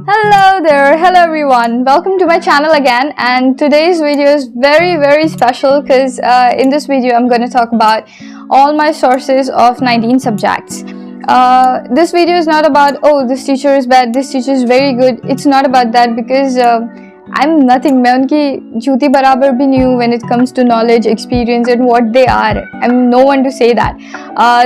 Hello there, hello everyone, welcome to my channel again, and today's video is very special because in this video I'm going to talk about all my sources of 19 subjects. This video is not about, oh, this teacher is bad, this teacher is very good. It's not about that because I'm nothing. मैं उनकी जूती बराबर भी नहीं हूँ when it comes to knowledge, experience and what they are. I'm no one to say that.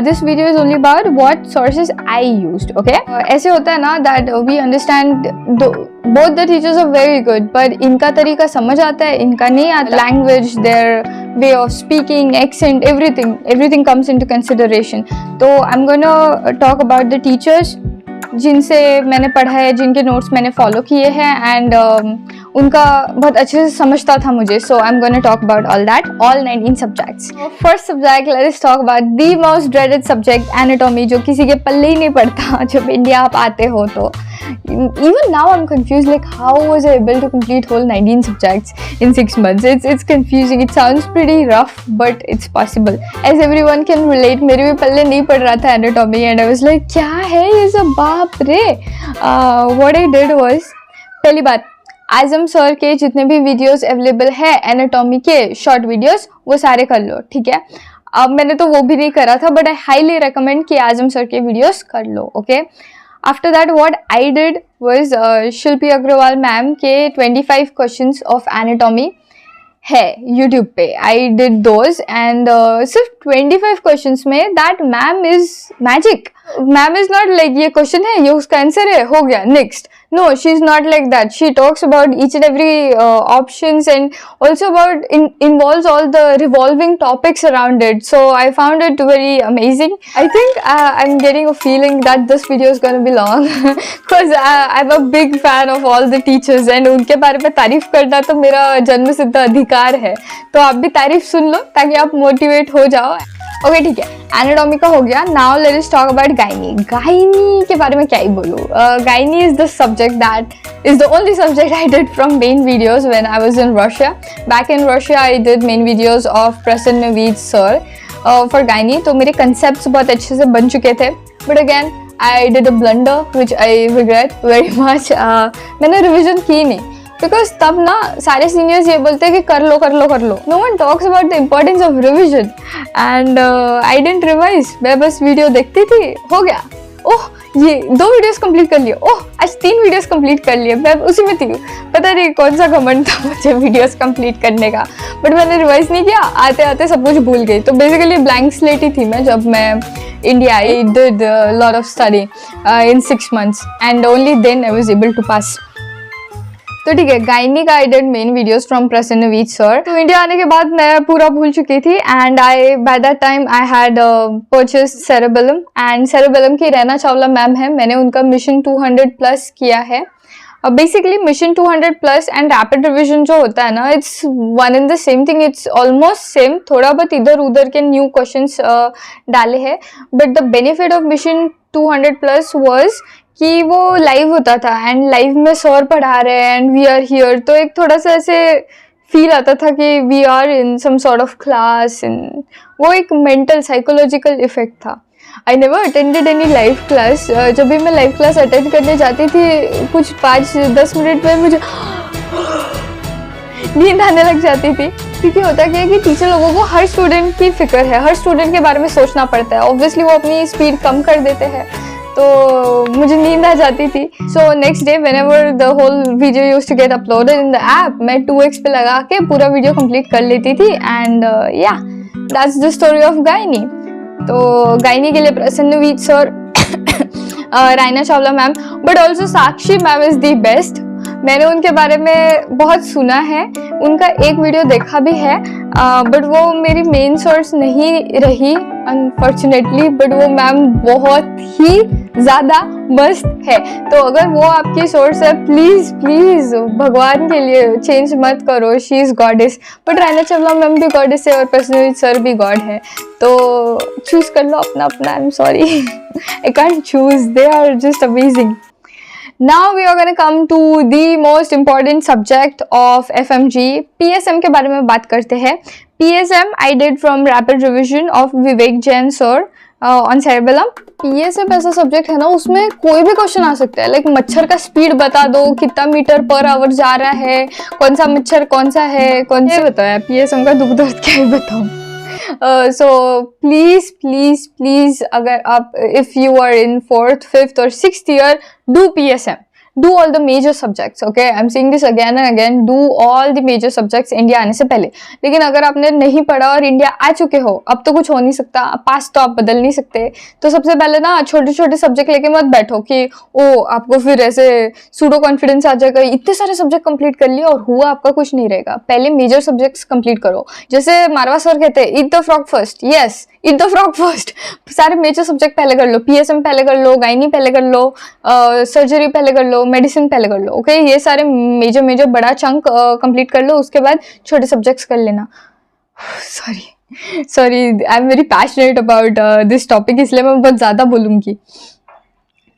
This video is only about what sources I used. Okay? ऐसे होता है ना that we understand both the teachers are very good, but इनका तरीका समझ आता है, इनका नहीं आता. Language, their way of speaking, accent, everything comes into consideration. तो I'm gonna talk about the teachers जिनसे मैंने पढ़ा है, जिनके नोट्स मैंने फॉलो किए हैं एंड उनका बहुत अच्छे से समझता था मुझे. So I am gonna talk about all that, all 19 subjects. First subject, let's talk about the most dreaded subject, anatomy, जो किसी के पल्ले ही नहीं पड़ता जब इंडिया आप आते हो. तो even now I'm confused, like how was I able to complete whole 19 subjects in 6 months? It's confusing. It sounds pretty rough, but it's possible. As everyone can relate, मेरे भी पल्ले नहीं पड़ रहा था anatomy and I was like क्या है ये सब, बाप रे. What I did was, पहली बात, आजम सर के जितने भी वीडियोस अवेलेबल है एनाटॉमी के शॉर्ट वीडियोस वो सारे कर लो, ठीक है. अब मैंने तो वो भी नहीं करा था, बट आई हाईली रिकमेंड कि आजम सर के वीडियोस कर लो. Okay, after that what I did was Shilpi Agarwal ma'am के 25 क्वेश्चंस ऑफ एनाटॉमी है यूट्यूब पे. आई डिड दोज एंड सिर्फ 25 क्वेश्चंस में that ma'am is magic. Ma'am is not like ये क्वेश्चन है, ये उसका आंसर है, हो गया, next. No, she's not like that. She talks about each and every options and also about involves all the revolving topics around it. So I found it very amazing. I think I'm getting a feeling that this video is going to be long because I'm a big fan of all the teachers and उनके बारे में तारीफ करना तो मेरा जन्मसिद्ध अधिकार है. तो आप भी तारीफ सुन लो ताकि आप मोटिवेट हो जाओ. ओके, ठीक है, एनाटॉमी का हो गया. Now let us talk about gynae. Gynae के बारे में क्या ही बोलूँ. Gynae is the subject that is the only subject I did from main videos when I was in Russia. Back in Russia, I did main videos of Prasanna Veed sir for gynae. तो मेरे concepts बहुत अच्छे से बन चुके थे. But again, I did a blunder which I regret very much. मैंने revision की नहीं because तब ना सारे सीनियर्स ये बोलते हैं कि कर लो. No one talks about the importance of revision and I didn't revise. मैं बस वीडियो देखती थी, हो गया. ओह, ये 2 वीडियोस कंप्लीट कर लिए. ओह, आज 3 वीडियोस कंप्लीट कर लिए. मैं उसी में थी, पता नहीं कौन सा घमंड था मुझे वीडियोस कंप्लीट करने का, बट मैंने रिवाइज नहीं किया. आते आते सब कुछ भूल गई. तो बेसिकली ब्लैंक स्लेट ही थी मैं जब मैं India I. Did lot of study in 6 months and only then I was able to pass. तो ठीक है, गायनी का I did main videos from प्रसन्न वीज सर. तो इंडिया आने के बाद मैं पूरा भूल चुकी थी and I by that time I had purchased cerebellum and cerebellum की रैना चावला मैम है. मैंने उनका मिशन 200 प्लस किया है. Basically mission 200 plus and rapid revision जो होता है ना, it's one and the same thing. It's almost same, थोड़ा बहुत इधर उधर के न्यू क्वेश्चंस डाले हैं. But the benefit of mission 200 plus was कि वो लाइव होता था एंड लाइव में सर पढ़ा रहे हैं एंड वी आर हियर. तो एक थोड़ा सा ऐसे फील आता था कि we are in some sort of class. वो एक मेंटल साइकोलॉजिकल इफेक्ट था. I never attended any live class. जब भी मैं लाइव क्लास अटेंड करने जाती थी कुछ 5-10 मिनट में मुझे नींद आने लग जाती थी. क्योंकि होता क्या है कि टीचर लोगों को हर स्टूडेंट की फिक्र है, हर स्टूडेंट के बारे में सोचना पड़ता है. ऑब्वियसली वो अपनी स्पीड कम कर देते हैं, तो मुझे नींद आ जाती थी. So next day whenever the whole video used to get uploaded in the app, मैं 2x पे लगा के पूरा वीडियो कंप्लीट कर लेती थी. एंड या that's the story of gynae. तो गायनी के लिए प्रसन्न वीज sir, Raina Chawla ma'am, but also Sakshi ma'am is the best. मैंने उनके बारे में बहुत सुना है, उनका एक वीडियो देखा भी है, बट वो मेरी मेन सोर्स नहीं रही अनफॉर्चुनेटली. बट वो मैम बहुत ही ज़्यादा मस्त है. तो अगर वो आपकी सोर्स है, प्लीज़ प्लीज़ भगवान के लिए चेंज मत करो. She is goddess. But Raina Chawla ma'am भी गॉडेस है और प्रसन्न सर भी गॉड है. तो चूज कर लो अपना अपना. I am sorry, I can't choose. They are just amazing. Now we are going to come to the most important subject of FMG. PSM के बारे में बात करते हैं. PSM I did from rapid revision of Vivek Jain sir. On cerebellum. PSM ऐसा subject है ना, उसमें कोई भी क्वेश्चन आ सकता है। लाइक मच्छर का स्पीड बता दो, कितना मीटर पर आवर जा रहा है, कौन सा मच्छर कौन सा है, कौन से बताया पीएसएम का दुख दर्द क्या है बताऊं। So please please please, अगर आप if you are in 4th 5th or 6th year, do PSM, do all the major subjects, okay, I'm saying this again and again, do all the major subjects India आने से पहले। लेकिन अगर आपने नहीं पढ़ा और इंडिया आ चुके हो, अब तो कुछ हो नहीं सकता, पास तो आप बदल नहीं सकते, तो सबसे पहले ना छोटे छोटे सब्जेक्ट लेके मत बैठो कि ओ आपको फिर ऐसे सूडो कॉन्फिडेंस आ जाएगा, इतने सारे सब्जेक्ट कंप्लीट कर लिए और हुआ आपका कुछ नहीं रहेगा। पहले मेजर सब्जेक्ट्स कंप्लीट करो। जैसे मारवा सर कहते हैं, eat the frog first, yes eat the frog first. सारे मेजर सब्जेक्ट पहले कर लो, पीएसएम पहले कर लो, गायनी पहले कर लो, सर्जरी पहले कर लो, मेडिसिन पहले कर लो, ओके। ये सारे मेजर मेजर बड़ा चंक कंप्लीट कर लो, उसके बाद छोटे सब्जेक्ट्स कर लेना। Sorry I am very passionate about this topic, इसलिए मैं बहुत ज़्यादा बोलूँगी।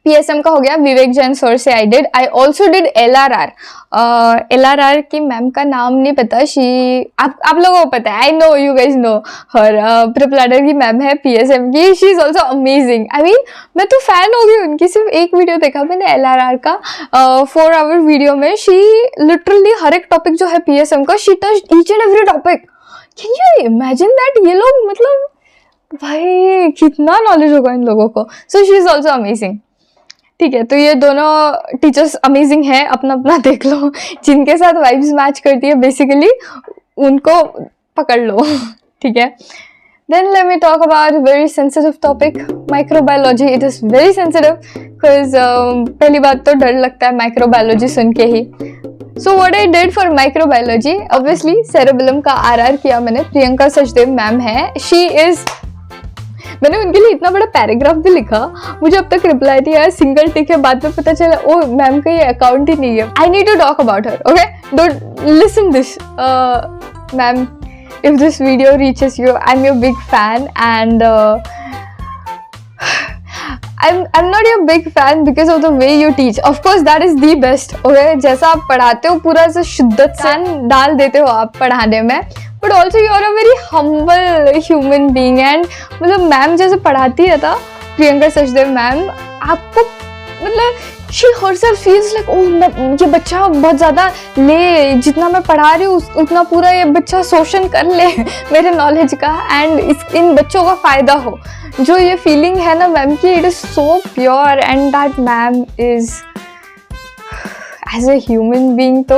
पीएसएम का हो गया, विवेक जैन सर से I did. I also did LRR. LRR की मैम का नाम नहीं पता, आप लोगों को पता है, I know you guys know her. PrepLadder की मैम है पीएसएम की, she is also amazing. I mean मैं तो फैन हो गई उनकी। सिर्फ एक वीडियो देखा मैंने एलआरआर का, 4 आवर वीडियो में शी लिटरली हर एक टॉपिक जो है पीएसएम का, she touched each and every topic. Can you imagine that? ये लोग मतलब भाई कितना नॉलेज होगा इन लोगों को। So she is also amazing. ठीक है, तो ये दोनों टीचर्स अमेजिंग है, अपना अपना देख लो। जिनके साथ वाइब्स मैच करती है बेसिकली उनको पकड़ लो, ठीक है। Then let me talk about very sensitive topic, microbiology. It is very sensitive because पहली बात तो डर लगता है माइक्रोबायोलॉजी सुन के ही। So what I did for microbiology, obviously cerebellum का आरआर किया मैंने। प्रियंका सचदेव मैम है, शी इज़, मैंने उनके लिए इतना बड़ा पैराग्राफ भी लिखा, मुझे अब तक रिप्लाई नहीं आया, सिंगल टिक है। बाद में पता चला ओ मैम का ये अकाउंट ही नहीं है। I need to talk about her, okay, don't listen this ma'am. If this video reaches you, I am your big fan and I'm not your big fan because of the way you teach. Of course that is the best, okay? जैसा आप पढ़ाते हो पूरा से शिद्दत से डाल देते हो आप पढ़ाने में, but also you are a very humble human being. And मतलब मैम जैसे पढ़ाती है था प्रियंका सचदेव मैम, आपको मतलब she herself feels like oh ये बच्चा बहुत ज़्यादा ले, जितना मैं पढ़ा रही हूँ उतना पूरा ये बच्चा शोषण कर ले मेरे नॉलेज का, एंड इन बच्चों का फ़ायदा हो। जो ये फीलिंग है ना मैम की, it is so pure. And that ma'am is as a human being, तो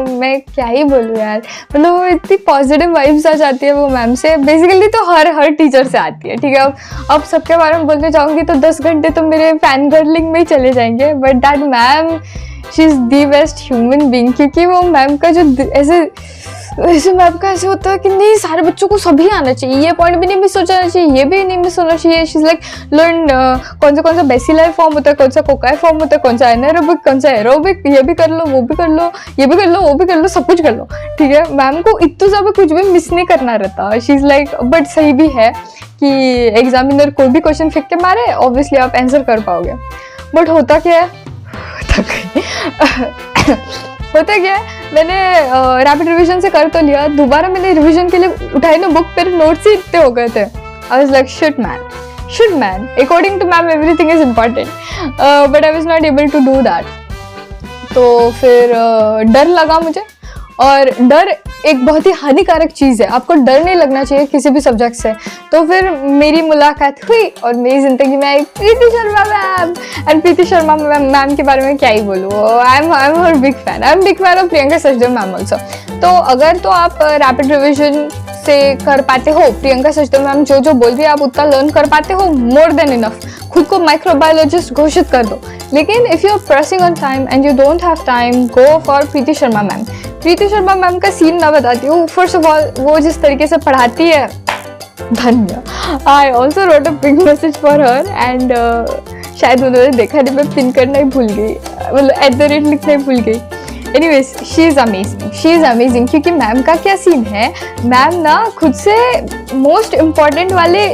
मैं क्या ही बोलूँ यार, मतलब वो इतनी पॉजिटिव वाइब्स आ जाती है वो मैम से। बेसिकली तो हर टीचर से आती है, ठीक है। अब सबके बारे में बोलने जाऊँगी तो 10 घंटे तो मेरे फैन गर्लिंग में ही चले जाएंगे, but that ma'am she is the best human being. क्योंकि वो मैम का जो ऐसे मैम का ऐसे होता है कि नहीं सारे बच्चों को सभी आना चाहिए, ये पॉइंट भी नहीं मिस हो जाना चाहिए, ये भी नहीं मिस होना चाहिए। शी इज लाइक लर्न कौन सा बेसिलर फॉर्म होता है, कौन सा कोकाई फॉर्म होता है, कौन सा एनारोबिक, कौन सा एरोबिक, ये भी कर लो, वो भी कर लो, ये भी कर लो, वो भी कर लो, सब कुछ कर लो, ठीक है। मैम को इतना ज़्यादा कुछ भी मिस नहीं करना रहता। शी इज़ लाइक, बट सही भी है कि एग्जामिनर कोई भी क्वेश्चन फेंक के मारे, ऑब्वियसली आप आंसर कर पाओगे। बट होता क्या है होता क्या है, मैंने रैपिड रिवीजन से कर तो लिया, दोबारा मैंने रिवीजन के लिए उठाई ना बुक, पर नोट्स ही इतने हो गए थे। I was like shit man, according to ma'am everything is important, but I was not able to do that. तो फिर डर लगा मुझे, और डर एक बहुत ही हानिकारक चीज़ है, आपको डर नहीं लगना चाहिए किसी भी सब्जेक्ट से। तो फिर मेरी मुलाकात हुई और मेरी ज़िंदगी में आई Preeti Sharma ma'am. And Preeti Sharma ma'am के बारे में क्या ही बोलूँ, I am her big fan of Priyanka Sachdev ma'am also. तो अगर तो आप रैपिड रिविजन से कर पाते हो, प्रियंका सचदेव मैम जो बोल रही है आप उतना लर्न कर पाते हो, मोर देन इनफ। खुद को माइक्रोबायोलॉजिस्ट घोषित कर दो। लेकिन if you are pressing on time and you don't have time, go for Preeti Sharma ma'am. Preeti Sharma ma'am का सीन मैं बताती हूँ। फर्स्ट ऑफ ऑल वो जिस तरीके से पढ़ाती है, धन्य। I also wrote a big message for her, and शायद उन्होंने देखा नहीं, मैं पिन करना ही भूल गई, मतलब @ लिखना ही भूल गई। एनीवेज शी इज़ अमेजिंग, क्योंकि मैम का क्या सीन है, मैम ना खुद से मोस्ट इम्पॉर्टेंट वाले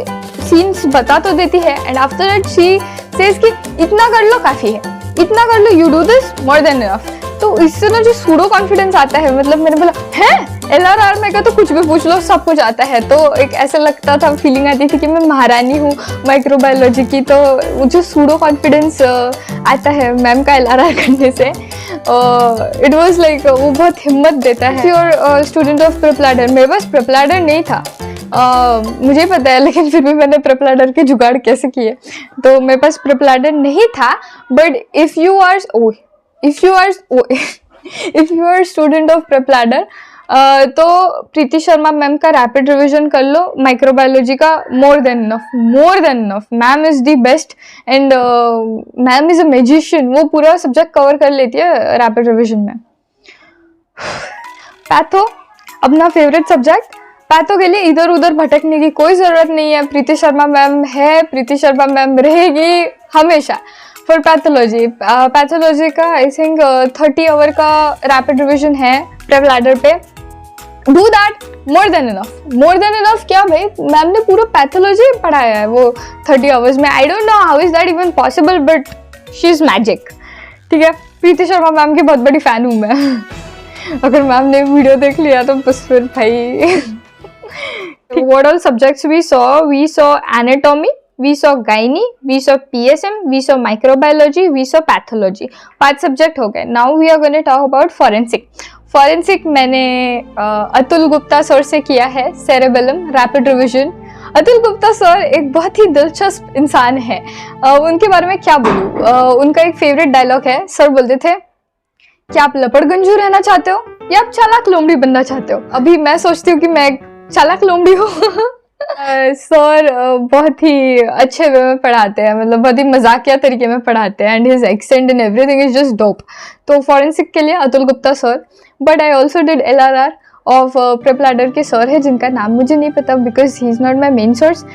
सीन्स बता तो देती है, and after that she says कि इतना कर लो काफ़ी है, इतना कर लो, you do this more than enough. तो इससे ना जो सूडो कॉन्फिडेंस आता है, मतलब मैंने बोला हैं LRR में का तो कुछ भी पूछ लो सब कुछ आता है, तो एक ऐसा लगता था, फीलिंग आती थी कि मैं महारानी हूँ माइक्रोबायोलॉजी की। तो मुझे सूडो कॉन्फिडेंस आता है मैम का LRR करने से। इट वाज लाइक वो बहुत हिम्मत देता है। योर स्टूडेंट ऑफ प्रेपलैडर, मेरे पास प्रेपलैडर नहीं था, मुझे पता है, लेकिन फिर भी मैंने प्रेपलैडर के जुगाड़ कैसे किए। तो मेरे पास प्रेपलैडर नहीं था, but if you are student of PrepLadder तो प्रीति शर्मा मैम का रैपिड रिवीजन कर लो माइक्रोबायोलॉजी का। More than enough. Ma'am is the best and ma'am is a magician. वो पूरा सब्जेक्ट कवर कर लेती है रैपिड रिवीजन में। पैथो अपना फेवरेट सब्जेक्ट। पैथो के लिए इधर उधर भटकने की कोई ज़रूरत नहीं है। प्रीति शर्मा मैम है, प्रीति शर्मा मैम रहेगी हमेशा। फॉर पैथोलॉजी का आई थिंक 30 आवर का रैपिड रिवीजन है प्रेपलैडर पे। Do that, more than enough. क्या भाई, मैम ने पूरा पैथोलॉजी पढ़ाया है वो 30 आवर्स में। I don't know how is that even possible, but she is magic. ठीक है, प्रीति शर्मा मैम की बहुत बड़ी फैन हूँ मैं। अगर मैम ने वीडियो देख लिया तो बस फिर भाई। What all subjects we saw? We saw anatomy, we saw gynae, we saw PSM, we saw microbiology, we saw pathology. 5 subject हो गए। Now we are going to talk about forensic. Forensic मैंने Atul Gupta sir से किया है, cerebellum rapid revision. Atul Gupta sir एक बहुत ही दिलचस्प इंसान है। उनके बारे में क्या बोलूँ। उनका एक फेवरेट डायलॉग है, सर बोलते थे, क्या आप लपड़गंजू रहना चाहते हो या आप चालाक लोमड़ी बनना चाहते हो? अभी मैं सोचती हूँ कि मैं चालाक लोमड़ी हूँ। सर बहुत ही अच्छे वे में पढ़ाते हैं, मतलब बहुत ही मजाकिया तरीके में पढ़ाते हैं, and his accent and everything is just dope. तो फॉरेंसिक के लिए Atul Gupta sir. But I also did LRR of PrepLadder के सर है जिनका नाम मुझे नहीं पता because he is not my main source,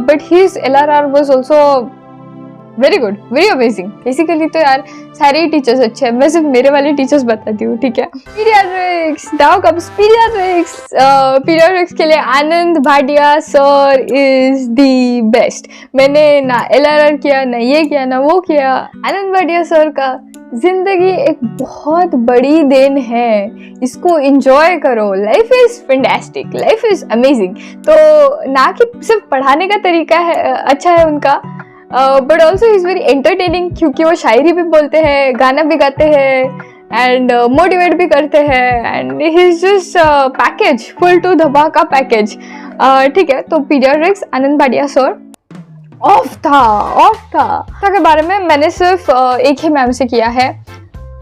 but his LRR was also very good, very amazing. Basically तो यार सारे ही टीचर्स अच्छे हैं, मैं सिर्फ मेरे वाले टीचर्स बताती हूँ। ठीक है, paediatrics, now comes paediatrics. Paediatrics के लिए Anand Bhatia sir is the best. मैंने ना LRR किया, ना ये किया, ना वो किया। आनंद भाटिया सर का जिंदगी एक बहुत बड़ी देन है, इसको एंजॉय करो। Life is fantastic, life is amazing. तो ना कि सिर्फ पढ़ाने का तरीका है अच्छा है उनका, but also is very entertaining, क्योंकि वो शायरी भी बोलते हैं, गाना भी गाते हैं एंड मोटिवेट भी करते हैं, and he is just package, full टू धमाका पैकेज। ठीक है, तो पीडियाट्रिक्स आनंद भाटिया सर ऑफ था के बारे में मैंने सिर्फ एक ही मैम से किया है,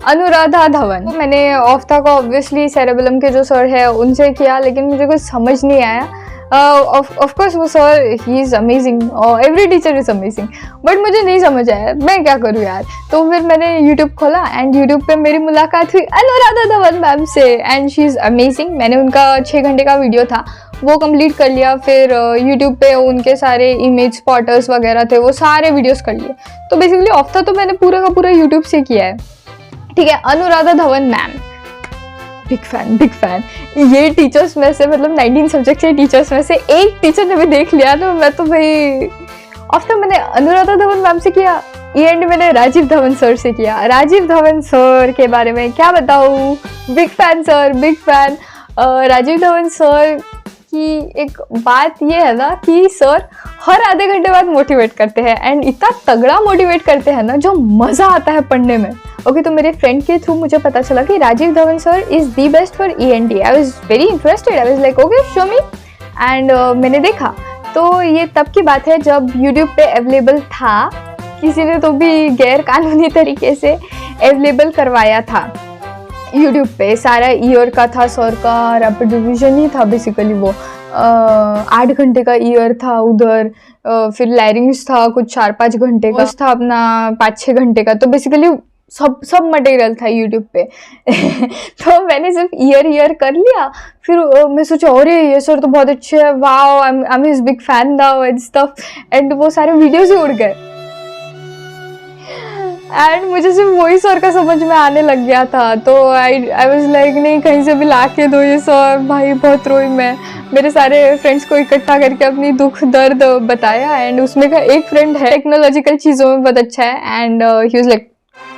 अनुराधा धवन। तो मैंने ऑफ था को ऑब्वियसली सेरेबेलम के जो सर है उनसे किया, लेकिन मुझे कुछ समझ नहीं आया। ऑफ कोर्स वो sir he is amazing, every teacher is amazing, but मुझे नहीं समझ आया मैं क्या करूँ यार। तो फिर मैंने यूट्यूब खोला एंड यूट्यूब पे मेरी मुलाकात हुई अनुराधा धवन मैम से, एंड शी इज़ अमेजिंग। मैंने उनका 6 घंटे का वीडियो था वो कंप्लीट कर लिया। फिर यूट्यूब पे उनके सारे इमेज स्पॉटर्स वगैरह थे, वो सारे वीडियोस कर लिए। तो बेसिकली ऑफ था तो मैंने पूरा का पूरा यूट्यूब से किया है। ठीक है, Anuradha Dhawan ma'am big fan. ये टीचर्स में से, मतलब 19 सब्जेक्ट के टीचर्स में से एक टीचर ने भी देख लिया तो मैं तो भाई ऑफ तो मैंने अनुराधा धवन मैम से किया, एंड मैंने राजीव धवन सर से किया। राजीव धवन सर के बारे में क्या बताऊँ, big fan sir, big fan. Rajiv Dhawan sir की एक बात ये है ना कि सर हर आधे घंटे बाद मोटिवेट करते हैं, एंड इतना तगड़ा मोटिवेट करते हैं ना जो मज़ा आता है पढ़ने में। ओके, तो मेरे फ्रेंड के थ्रू मुझे पता चला कि Rajiv Dhawan sir is the best for ENT। I was very interested, I was like okay show me, and मैंने देखा। तो ये तब की बात है जब यूट्यूब पे अवेलेबल था, किसी ने तो भी गैर कानूनी तरीके से अवेलेबल करवाया था यूट्यूब पे। सारा ईयर का था सर का, रैपिड रिवीजन ही था बेसिकली। वो 8 घंटे का ईयर था उधर, फिर लैरिंग्स था कुछ 4-5 घंटे का था, अपना 5-6 घंटे का। तो बेसिकली सब मटेरियल था यूट्यूब पे। तो मैंने सिर्फ ईयर कर लिया। फिर मैं सोचा अरे ये सर तो बहुत अच्छे है, wow I am his big fan now and stuff, and वो सारे वीडियोस ही उड़ गए। एंड मुझे सिर्फ वही सर का समझ में आने लग गया था। तो आई वाज लाइक नहीं, कहीं से भी ला के दो ये सर। भाई बहुत रोई मैं, मेरे सारे फ्रेंड्स को इकट्ठा करके अपनी दुख दर्द बताया, एंड उसमें का एक फ्रेंड है टेक्नोलॉजिकल चीज़ों में बहुत अच्छा है, and he was like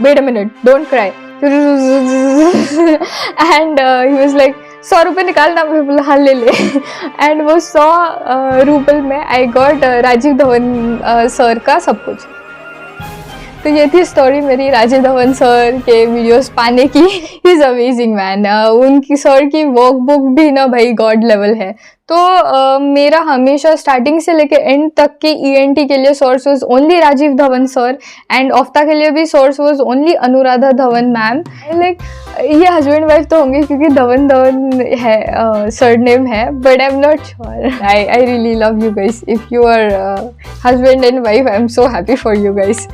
wait a minute, don't cry, and he was like 100 रुपये निकालना, मैं बोला हाँ ले ले। एंड वो 100 रुपये में I got Rajiv Dhawan sir का सब कुछ। तो ये थी स्टोरी मेरी राजीव धवन सर के वीडियोस पाने की। He is amazing man. उनकी सर की वर्कबुक भी ना भाई गॉड लेवल है। तो मेरा हमेशा स्टार्टिंग से लेके एंड तक के ईएनटी के लिए source was only Rajeev Dhawan sir, and ophtha के लिए भी source was only Anuradha Dhawan ma'am. Like ये हस्बैंड वाइफ तो होंगे क्योंकि धवन धवन है सर नेम है, but I am not sure. I really love you guys. If you are husband and wife, I am so happy for you guys.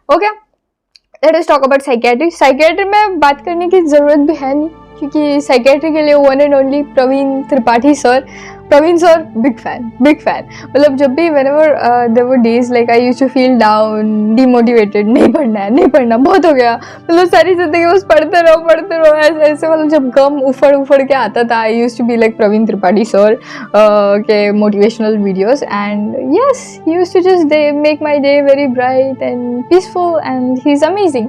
Okay, let us talk about psychiatry. Psychiatry में बात करने की ज़रूरत भी है नहीं क्योंकि साइकियाट्री के लिए one and only Praveen Tripathi sir. Praveen sir big fan. मतलब जब भी whenever there were days like I used to feel down, demotivated, नहीं पढ़ना बहुत हो गया, मतलब सारी जिंदगी बस पढ़ते रहो ऐसे मतलब जब गम उफड़ के आता था, I used to be like Praveen Tripathi sir के motivational videos, and yes he used to just make my day very bright and peaceful, and he is amazing.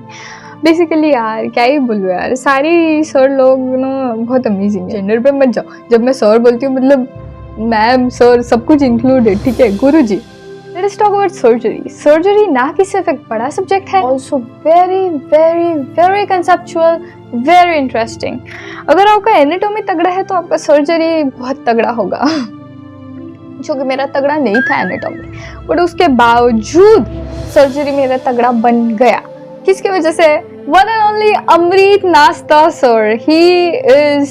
Basically यार क्या ही बोलूँ यार, सारी सर लोग ना बहुत अमेजिंग है। जेंडर पे मत जाओ, जब मैं सर बोलती हूँ मतलब मैम सर सब कुछ इंक्लूडेड, ठीक है guru ji. Let us talk about surgery. Surgery ना कि सिर्फ एक बड़ा सब्जेक्ट है, also very very very conceptual, very interesting. अगर आपका एनाटॉमी तगड़ा है तो आपका सर्जरी बहुत तगड़ा होगा। जो कि मेरा तगड़ा नहीं था एनाटॉमी, बट उसके बावजूद सर्जरी मेरा तगड़ा बन गया। किसकी वजह से? One and only Amrit Nasta sir. He is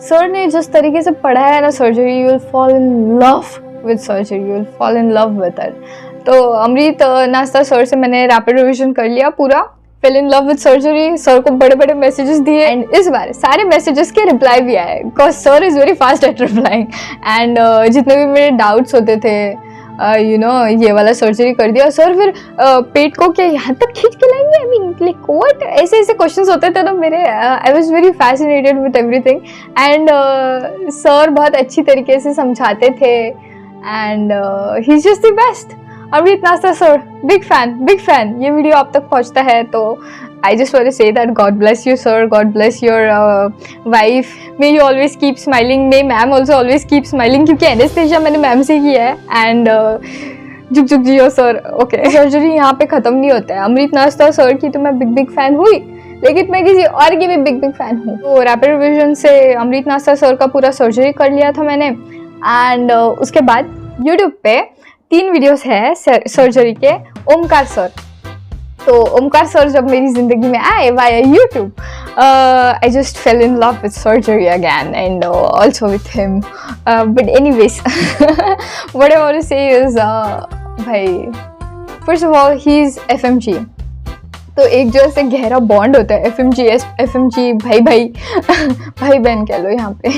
sir ने जिस तरीके से पढ़ाया है ना surgery, you will fall in love with surgery, you will fall in love with it. तो अमृत नास्ता सर से मैंने रैपिड रिविजन कर लिया पूरा, fail in love with surgery. Sir को बड़े बड़े मैसेजेस दिए, एंड इस बार सारे मैसेजेस के रिप्लाई भी आए because sir is very fast at replying. And जितने भी मेरे डाउट्स होते थे, यू नो ये वाला सर्जरी कर दिया सर, फिर पेट को क्या यहाँ तक खींच के लाएंगे, आई मीन लाइक व्हाट, ऐसे क्वेश्चंस होते थे ना मेरे। I was very fascinated with everything, and sir बहुत अच्छी तरीके से समझाते थे, and he is just the best. Amrit Nasta sir big fan. ये वीडियो आप तक पहुंचता है तो I just want to say that God bless you sir, God bless your wife, may you always keep smiling, may ma'am also always keep smiling, क्योंकि anesthesia मैंने ma'am से किया है, and जुग जियो सर। ओके, सर्जरी यहाँ पे ख़त्म नहीं होता है। अमृत नास्ता सर की तो मैं बिग फैन हुई, लेकिन मैं किसी और की भी बिग फैन हूँ। तो रैपिड रिविजन से अमृत नास्ता सर का पूरा सर्जरी कर लिया था मैंने, एंड उसके बाद यूट्यूब पे 3 वीडियोस है सर्जरी के। ओमकार सर, तो ओमकार सर जब मेरी ज़िंदगी में आए via YouTube, I just fell in love with surgery again, and also with him. But anyways what I want to say is भाई, first of all he is FMG, तो एक जो ऐसे गहरा बॉन्ड होता है FMG भाई भाई बहन कह लो यहाँ पे।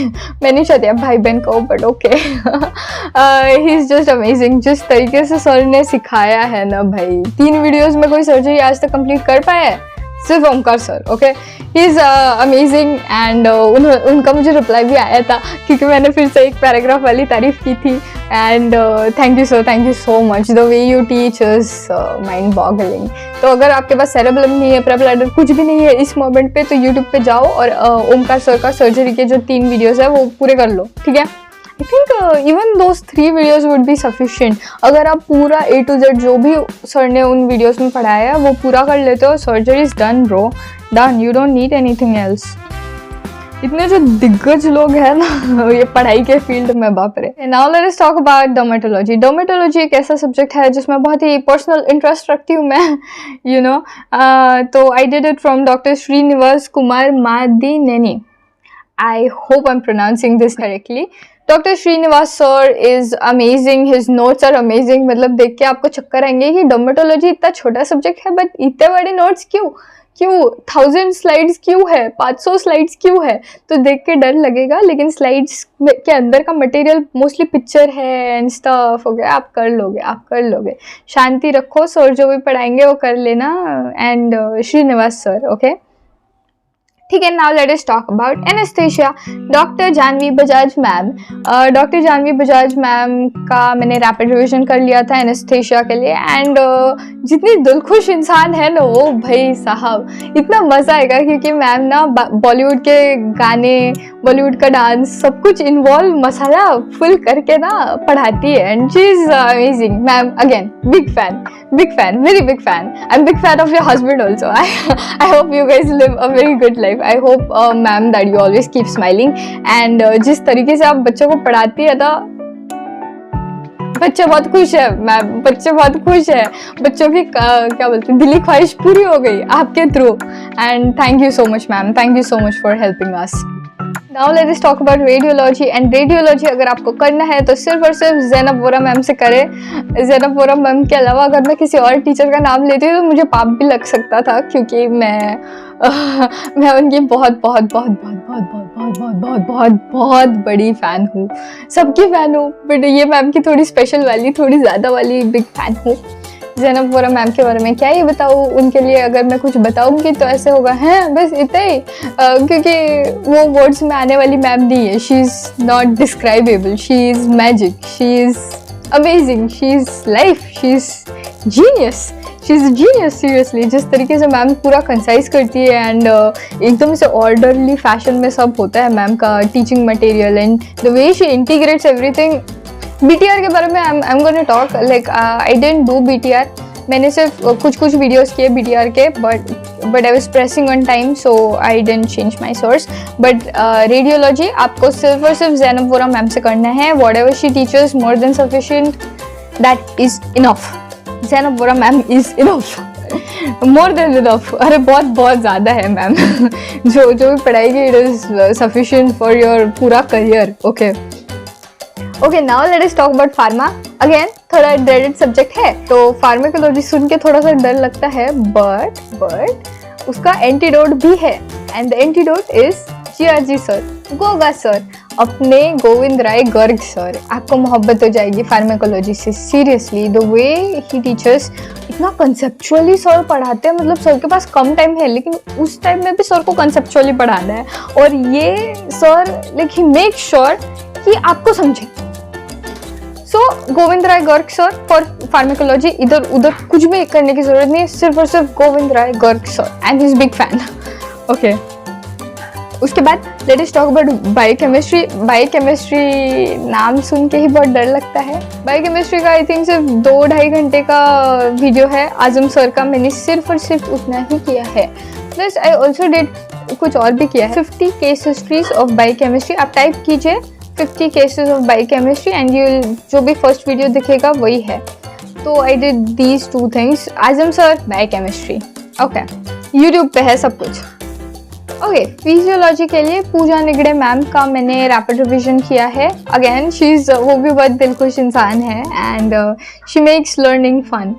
मैं नहीं चाहती आप भाई बहन कहो, but okay. He is just amazing. जिस तरीके से सर ने सिखाया है ना भाई, 3 वीडियोस में कोई सर्जरी आज तक कंप्लीट कर पाया है सिर्फ Omkar sir. Okay, he is amazing, and उनका मुझे रिप्लाई भी आया था क्योंकि मैंने फिर से एक पैराग्राफ वाली तारीफ की थी, and thank you so much, the way you teach is mind boggling. तो अगर आपके पास सेरेब्रम नहीं है, प्रेप कुछ भी नहीं है इस मोमेंट पे, तो यूट्यूब पे जाओ और ओमकार सर का सर्जरी के जो 3 वीडियोस है वो पूरे कर लो, ठीक है। I think even those 3 videos would be sufficient. अगर आप पूरा A to Z जो भी सर ने उन वीडियोज़ में पढ़ाया है वो पूरा कर लेते हो, surgery is done bro, done, you don't need anything else. इतने जो दिग्गज लोग हैं ना ये पढ़ाई के फील्ड में, बाप रे। Now let us talk about dermatology. Dermatology एक ऐसा सब्जेक्ट है जिसमें बहुत ही पर्सनल इंटरेस्ट रखती हूँ मैं, यू नो। तो I did it from doctor Srinivas Kumar Madineni. I hope I'm pronouncing this correctly. Doctor Srinivas sir is amazing, his notes are amazing. मतलब देख के आपको चक्कर आएंगे कि डर्मेटोलॉजी इतना छोटा सब्जेक्ट है बट इतने बड़े नोट्स क्यों 1000 स्लाइड्स क्यों है, 500 स्लाइड्स क्यों है। तो देख के डर लगेगा, लेकिन स्लाइड्स के अंदर का मटेरियल मोस्टली पिक्चर है एंड स्टफ हो गया, आप कर लोगे। शांति रखो, सर जो भी पढ़ाएंगे वो कर लेना। And Srinivas sir, okay. ठीक है, now let us talk about anaesthesia. Doctor Janvi Bajaj ma'am. Doctor Janvi Bajaj ma'am का मैंने रैपिड रिवीजन कर लिया था एनेस्थेशिया के लिए, एंड जितनी दिलखुश इंसान है ना वो, भाई साहब इतना मज़ा आएगा, क्योंकि मैम ना बॉलीवुड के गाने, बॉलीवुड का डांस सब कुछ इन्वॉल्व मसाला फुल करके ना पढ़ाती है, and she is amazing. Ma'am again big fan, very big fan. I am big fan of your husband also. I hope you guys live a very good life. I hope ma'am that you always keep smiling, and जिस तरीके से आप बच्चों को पढ़ाती है ना, बच्चे बहुत खुश है मैम, बच्चे बहुत खुश है, बच्चों की क्या बोलते हैं, दिली ख्वाहिश पूरी हो गई आपके through, and thank you so much ma'am, thank you so much for helping us. Now let us talk about radiology. And radiology अगर आपको करना है तो सिर्फ और सिर्फ ज़ैनब वोरा मैम से करें। ज़ैनब वोरा मैम के अलावा अगर मैं किसी और टीचर का नाम लेती हूँ तो मुझे पाप भी लग सकता था, क्योंकि मैं उनकी बहुत बहुत बहुत बहुत बहुत बहुत बहुत बहुत बहुत बहुत बहुत बड़ी फ़ैन हूँ, सबकी फ़ैन हूँ, बट ये मैम की थोड़ी स्पेशल वाली, थोड़ी ज़्यादा वाली बिग फ़ैन हूँ। ज़ैनब वोरा मैम के बारे में क्या ही बताऊँ, उनके लिए अगर मैं कुछ बताऊँगी तो ऐसे होगा, हैं बस इतना ही, क्योंकि वो वर्ड्स में आने वाली मैम नहीं है। She is not describable, she is magic, she is amazing, she is life, she is genius, she is genius seriously. जिस तरीके से मैम पूरा कंसाइज करती है, एंड एकदम से ऑर्डरली फैशन में सब होता है मैम का teaching material, and the way she integrates everything. BTR के बारे में आई am gonna talk, like I didn't do BTR, मैंने सिर्फ कुछ वीडियोस किए BTR के, but I was pressing on time so I didn't change my source. But radiology आपको सिर्फ और सिर्फ ज़ैनब वोरा मैम से करना है। Whatever she teaches more than sufficient, that is enough. Zainab Vora ma'am is enough, more than enough. अरे बहुत बहुत ज़्यादा है मैम। जो भी पढ़ाएगी it is sufficient for your पूरा career. Okay, now let us talk about pharma. Again थोड़ा ड्रेडेड सब्जेक्ट है, तो फार्माकोलॉजी सुन के थोड़ा सा डर लगता है, बट उसका एंटीडोट भी है, and the antidote is GRG sir, Goga sir, अपने गोविंद राय गर्ग सर। आपको मोहब्बत हो जाएगी फार्माकोलॉजी से, seriously. The way he teachers, इतना कंसेप्चुअली सर पढ़ाते हैं, मतलब सर के पास कम टाइम है लेकिन उस टाइम में भी सर को कंसेप्चुअली पढ़ाना है, और ये sir like he make sure कि आपको समझे। सो Govind Rai Garg sir for pharmacology, इधर उधर कुछ भी करने की जरूरत नहीं है, सिर्फ और सिर्फ Govind Rai Garg sir, and he is big fan. Okay, उसके बाद let us talk about biochemistry. Biochemistry नाम सुन के ही बहुत डर लगता है। बायोकेमिस्ट्री का आई थिंक सिर्फ 2-2.5 घंटे का वीडियो है आजम सर का, मैंने सिर्फ और सिर्फ उतना ही किया है। प्लस आई ऑल्सो डिड कुछ और भी किया है। 50 केस हिस्ट्रीज ऑफ बायोकेमिस्ट्री, आप टाइप कीजिए 50 cases of biochemistry and you, जो भी फर्स्ट वीडियो दिखेगा वही है। तो I did these 2 things, Azam sir, biochemistry. Okay, YouTube पे है सब कुछ। ओके, फिजियोलॉजी के लिए पूजा निगड़े मैम का मैंने रैपिड रिवीजन किया है। अगेन शी इज़, वो भी बहुत दिलखुश इंसान है, and she makes learning fun.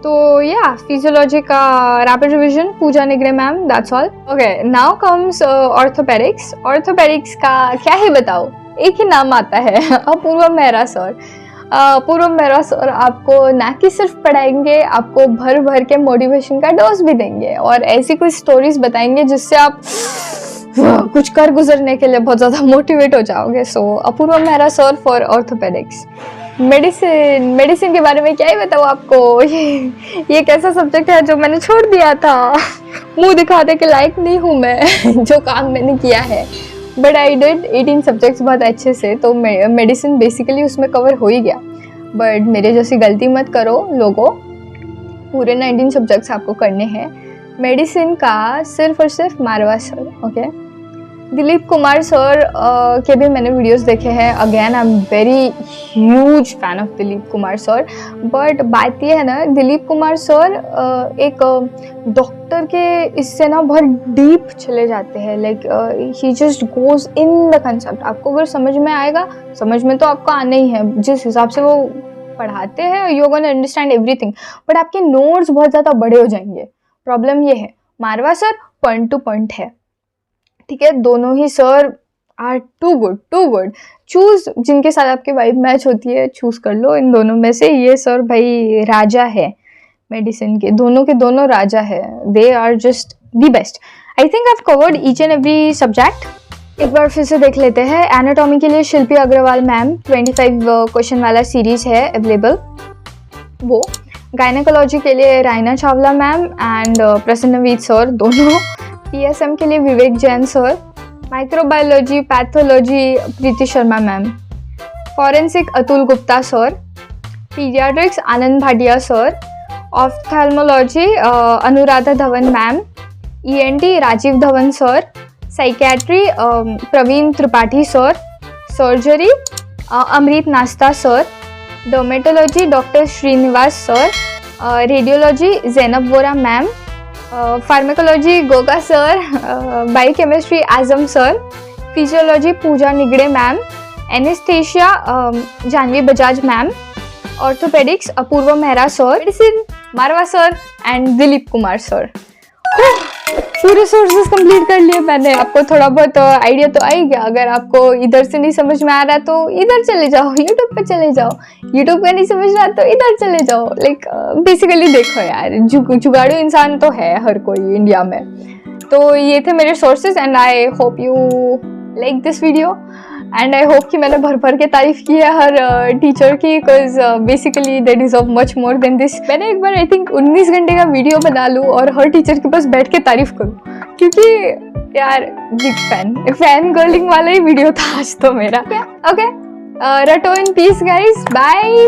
तो या फिजियोलॉजी का rapid revision Pooja Nigade ma'am, that's all. Okay, now comes orthopaedics. Orthopaedics का क्या ही बताओ, एक ही नाम आता है, अपूर्व मेहरा सर। अपूर्व मेहरा सर आपको ना कि सिर्फ पढ़ाएंगे, आपको भर भर के मोटिवेशन का डोज भी देंगे, और ऐसी कुछ स्टोरीज बताएंगे जिससे आप कुछ कर गुजरने के लिए बहुत ज़्यादा मोटिवेट हो जाओगे। So Apoorv Mehra sir for orthopaedics. Medicine के बारे में क्या ही बताऊँ आपको, ये कैसा सब्जेक्ट है जो मैंने छोड़ दिया था। मुंह दिखाने के लायक नहीं हूँ मैं जो काम मैंने किया है, बट आई डिड 18 सब्जेक्ट्स बहुत अच्छे से, तो मेडिसिन बेसिकली उसमें कवर हो ही गया। बट मेरे जैसी गलती मत करो लोगों, पूरे 19 सब्जेक्ट्स आपको करने हैं। मेडिसिन का सिर्फ और सिर्फ Marwa sir. Okay, Dilip Kumar sir के भी मैंने वीडियोस देखे हैं। Again I am very huge fan of Dilip Kumar sir, but बात ये है ना, दिलीप कुमार सर एक डॉक्टर के इससे ना बहुत डीप चले जाते हैं, like he just goes in the concept. आपको अगर समझ में आएगा, समझ में तो आपको आना ही है, जिस हिसाब से वो पढ़ाते हैं you gonna understand everything, but आपके नोट्स बहुत ज़्यादा बड़े हो जाएंगे। प्रॉब्लम ये है, Marwa sir point to point है, ठीक है, दोनों ही sir are too good. Choose जिनके साथ आपकी वाइब मैच होती है, चूज कर लो इन दोनों में से। ये सर भाई राजा है मेडिसिन के दोनों राजा है, they are just the best. I think I've covered each and every subject. एक बार फिर से देख लेते हैं. एनाटॉमी के लिए शिल्पी अग्रवाल मैम 25 क्वेश्चन वाला सीरीज है अवेलेबल, वो. गायनेकोलॉजी के लिए Raina Chawla ma'am and Prasannaveet sir दोनों. पीएसएम के लिए Vivek Jain sir. Microbiology pathology Preeti Sharma ma'am. Forensic Atul Gupta sir. Paediatrics Anand Bhatia sir. Ophthalmology Anuradha Dhawan ma'am. ENT Rajiv Dhawan sir. Psychiatry Praveen Tripathi sir. Surgery Amrit Nasta sir. Dermatology doctor Srinivas sir. Radiology Zainab Vora ma'am. Pharmacology Goga sir. Biochemistry Azam sir. Physiology Pooja Nigade ma'am. Anaesthesia Janvi Bajaj ma'am. Orthopaedics Apoorv Mehra sir. Medicine Marwa sir and Dilip Kumar sir. पूरे sources complete कर लिए मैंने. आपको थोड़ा बहुत idea तो आई गया. अगर आपको इधर से नहीं समझ में आ रहा तो इधर चले जाओ, यूट्यूब पे चले जाओ. यूट्यूब पे नहीं समझ रहा तो इधर चले जाओ. लाइक बेसिकली देखो यार, जुगाड़ू इंसान तो है हर कोई इंडिया में. तो ये थे मेरे sources and I hope you like this video and I hope कि मैंने भर भर के तारीफ की है हर टीचर की, because basically they deserve much more than this. मैंने एक बार आई थिंक 19 घंटे का वीडियो बना लूँ और हर टीचर के पास बैठ के तारीफ करूँ, क्योंकि यार बिग फैन गर्लिंग वाला ही वीडियो था आज तो मेरा. ओके रटो इन पीस गाइस, बाय.